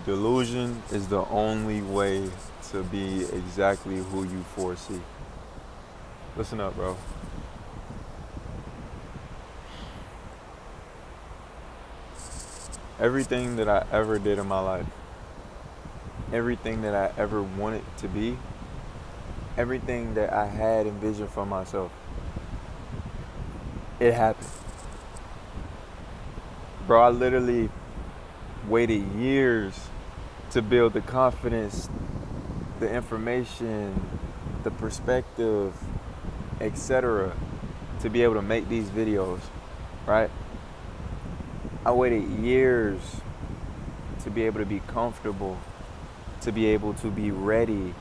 Delusion is the only way to be exactly who you foresee. Listen up, bro. Everything that I ever did in my life, everything that I ever wanted to be, everything that I had envisioned for myself, it happened. Bro, I literally waited years to build the confidence, the information, the perspective, etc., to be able to make these videos, right? I waited years to be able to be comfortable, to be able to be ready,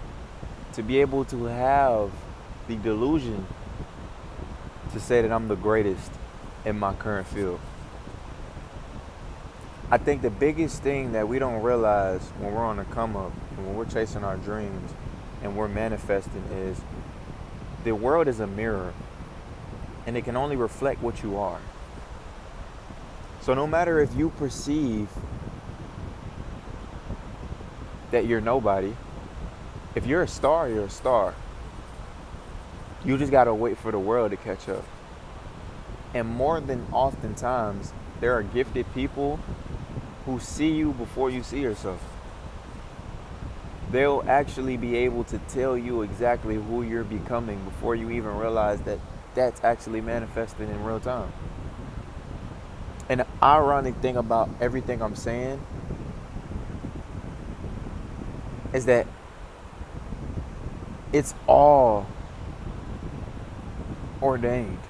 to be able to have the delusion to say that I'm the greatest in my current field. I think the biggest thing that we don't realize when we're on the come up and when we're chasing our dreams and we're manifesting is the world is a mirror and it can only reflect what you are. So no matter if you perceive that you're nobody, if you're a star, you're a star. You just gotta wait for the world to catch up. And more than oftentimes, there are gifted people who see you before you see yourself. They'll actually be able to tell you exactly who you're becoming before you even realize that that's actually manifesting in real time. And the ironic thing about everything I'm saying is that it's all ordained.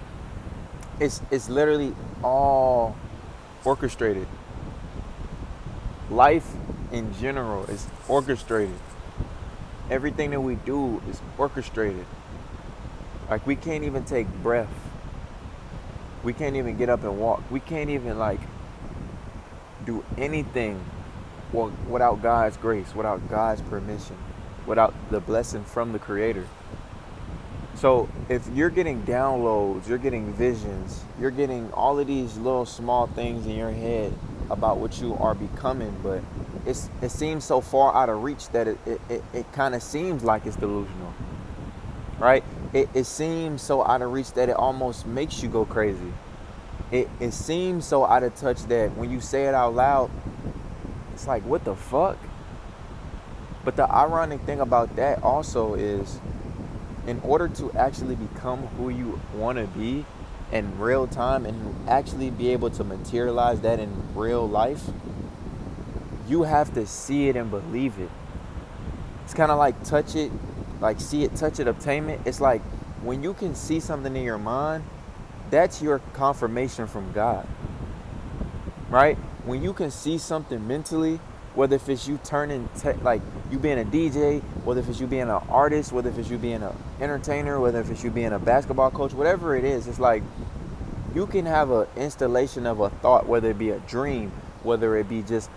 It's literally all orchestrated. Life in general is orchestrated. Everything that we do is orchestrated. Like we can't even take breath. We can't even get up and walk. We can't even do anything without God's grace, without God's permission, without the blessing from the Creator. So if you're getting downloads, you're getting visions, you're getting all of these little small things in your head about what you are becoming, but it seems so far out of reach that it kind of seems like it's delusional, right? It seems so out of reach that it almost makes you go crazy. It seems so out of touch that when you say it out loud, it's like, what the fuck? But the ironic thing about that also is, in order to actually become who you want to be in real time and actually be able to materialize that in real life, you have to see it and believe it. It's kind of like touch it, like see it, touch it, obtain it. It's like when you can see something in your mind, that's your confirmation from God, right? When you can see something mentally, whether if it's you turning, like you being a DJ, whether if it's you being an artist, whether if it's you being an entertainer, whether if it's you being a basketball coach, whatever it is, it's like you can have an installation of a thought, whether it be a dream, whether it be just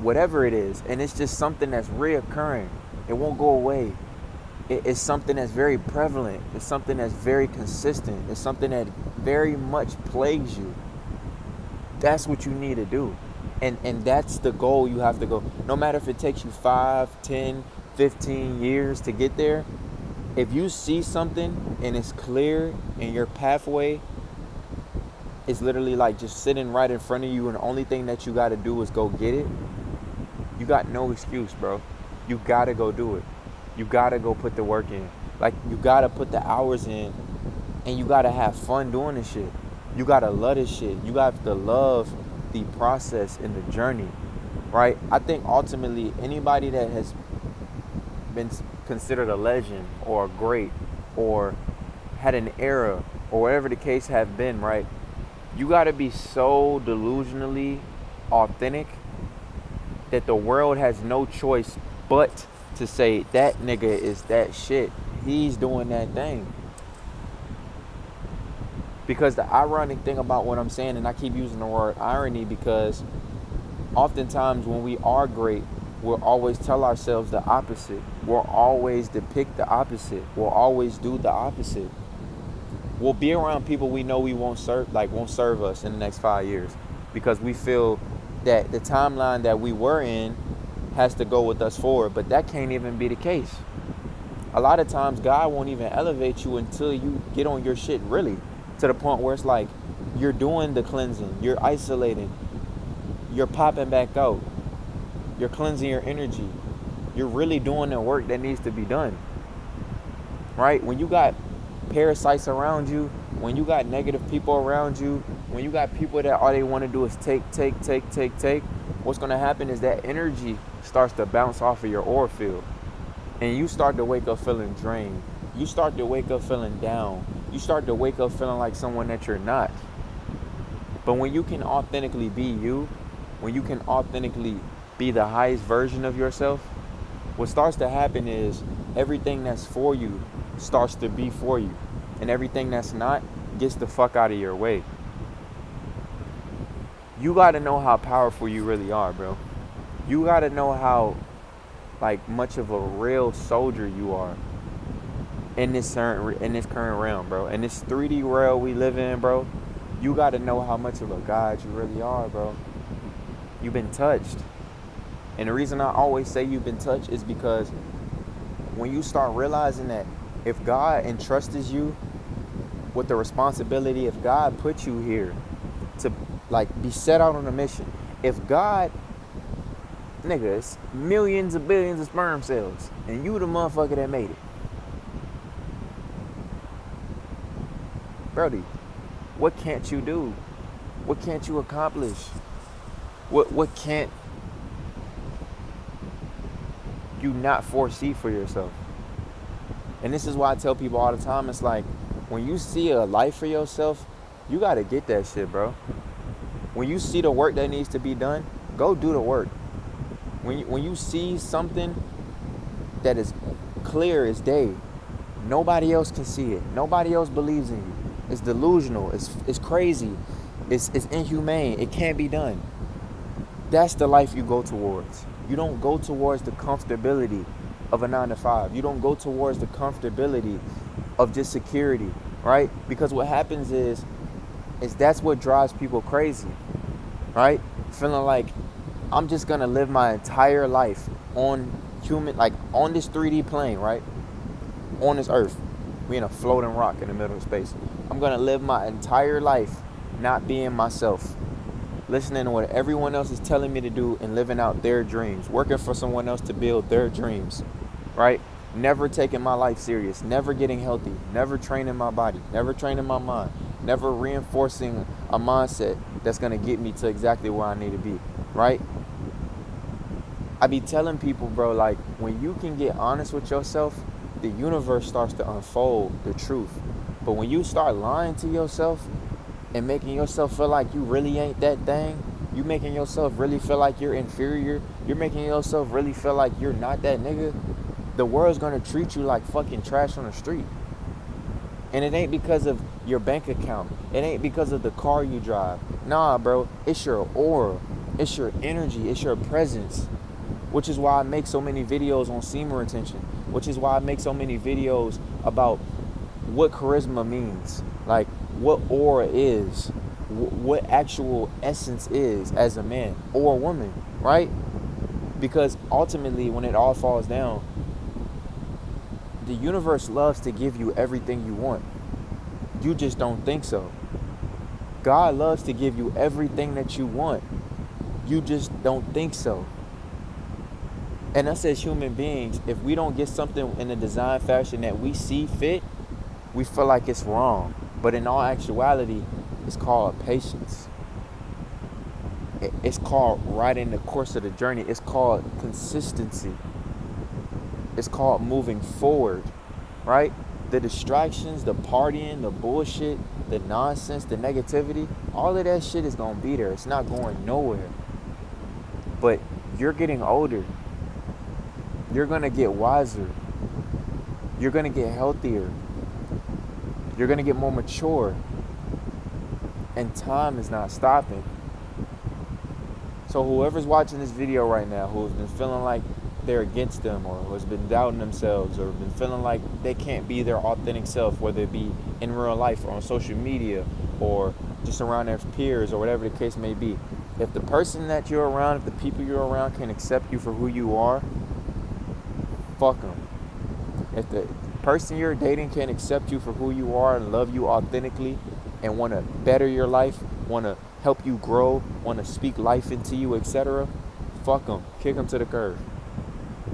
whatever it is, and it's just something that's reoccurring. It won't go away. It's something that's very prevalent. It's something that's very consistent. It's something that very much plagues you. That's what you need to do. And that's the goal you have to go. No matter if it takes you 5, 10, 15 years to get there, if you see something and it's clear and your pathway is literally like just sitting right in front of you and the only thing that you got to do is go get it, you got no excuse, bro. You got to go do it. You got to go put the work in. Like, you got to put the hours in and you got to have fun doing this shit. You got to love this shit. You got to love the process and the journey, right? I think ultimately anybody that has been considered a legend or a great or had an era or whatever the case have been, right? You got to be so delusionally authentic that the world has no choice but to say that nigga is that shit. He's doing that thing. Because the ironic thing about what I'm saying, and I keep using the word irony because oftentimes when we are great, we'll always tell ourselves the opposite. We'll always depict the opposite. We'll always do the opposite. We'll be around people we know we won't serve us in the next 5 years because we feel that the timeline that we were in has to go with us forward. But that can't even be the case. A lot of times God won't even elevate you until you get on your shit really, to the point where it's like you're doing the cleansing, you're isolating, you're popping back out, you're cleansing your energy, you're really doing the work that needs to be done, right? When you got parasites around you, when you got negative people around you, when you got people that all they want to do is take, what's going to happen is that energy starts to bounce off of your aura field. And you start to wake up feeling drained. You start to wake up feeling down. You start to wake up feeling like someone that you're not. But when you can authentically be you, when you can authentically be the highest version of yourself, what starts to happen is everything that's for you starts to be for you. And everything that's not gets the fuck out of your way. You got to know how powerful you really are, bro. You got to know how like much of a real soldier you are in this current realm, bro. In this 3D realm we live in, bro. You got to know how much of a god you really are, bro. You've been touched. And the reason I always say you've been touched is because when you start realizing that if God entrusts you with the responsibility, if God put you here to like be set out on a mission, if God, nigga, it's millions of billions of sperm cells, and you the motherfucker that made it. Brody, what can't you do? What can't you accomplish? What can't you not foresee for yourself? And this is why I tell people all the time, it's like, when you see a life for yourself, you gotta get that shit, bro. When you see the work that needs to be done, go do the work. When you see something that is clear as day, nobody else can see it. Nobody else believes in you. It's delusional. It's crazy. It's inhumane. It can't be done. That's the life you go towards. You don't go towards the comfortability of a 9-to-5. You don't go towards the comfortability of just security, right? Because what happens is that's what drives people crazy, right? Feeling like I'm just gonna live my entire life on on this 3D plane, right? On this earth. We in a floating rock in the middle of space. I'm gonna live my entire life not being myself, listening to what everyone else is telling me to do and living out their dreams, working for someone else to build their dreams, right? Never taking my life serious, never getting healthy, never training my body, never training my mind, never reinforcing a mindset that's gonna get me to exactly where I need to be, right? I be telling people, bro, like, when you can get honest with yourself, the universe starts to unfold the truth. But when you start lying to yourself and making yourself feel like you really ain't that thing, you making yourself really feel like you're inferior, you're making yourself really feel like you're not that nigga, the world's gonna treat you like fucking trash on the street. And it ain't because of your bank account. It ain't because of the car you drive. Nah, bro, it's your aura. It's your energy. It's your presence. Which is why I make so many videos on semen retention. Which is why I make so many videos about what charisma means. Like, what aura is. What actual essence is as a man or a woman, right? Because ultimately, when it all falls down, the universe loves to give you everything you want. You just don't think so. God loves to give you everything that you want. You just don't think so. And us as human beings, if we don't get something in a design fashion that we see fit, we feel like it's wrong. But in all actuality, it's called patience. It's called riding the course of the journey. It's called consistency. It's called moving forward, right? The distractions, the partying, the bullshit, the nonsense, the negativity, all of that shit is going to be there. It's not going nowhere. But you're getting older. You're going to get wiser. You're going to get healthier. You're going to get more mature. And time is not stopping. So whoever's watching this video right now, who's been feeling like they're against them, or has been doubting themselves, or been feeling like they can't be their authentic self, whether it be in real life or on social media or just around their peers or whatever the case may be, If the person that you're around, if the people you're around can accept you for who you are, fuck them. If the person you're dating can accept you for who you are and love you authentically and want to better your life, want to help you grow, want to speak life into you, etc., fuck them. Kick them to the curb.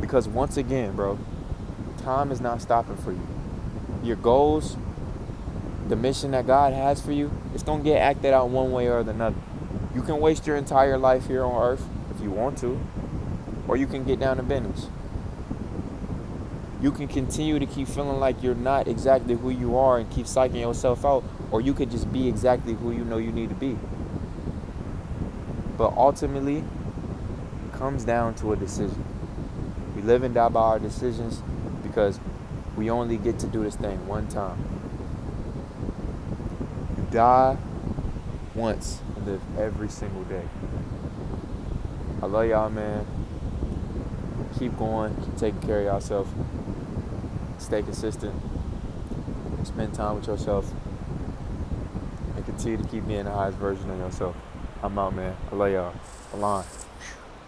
Because once again, bro, time is not stopping for you. Your goals, the mission that God has for you, it's going to get acted out one way or another. You can waste your entire life here on earth if you want to, or you can get down to business. You can continue to keep feeling like you're not exactly who you are and keep psyching yourself out, or you could just be exactly who you know you need to be. But ultimately, it comes down to a decision. We live and die by our decisions because we only get to do this thing one time. You die once and live every single day. I love y'all, man. Keep going. Keep taking care of yourself. Stay consistent. Spend time with yourself. And continue to keep being the highest version of yourself. I'm out, man. I love y'all. Alon.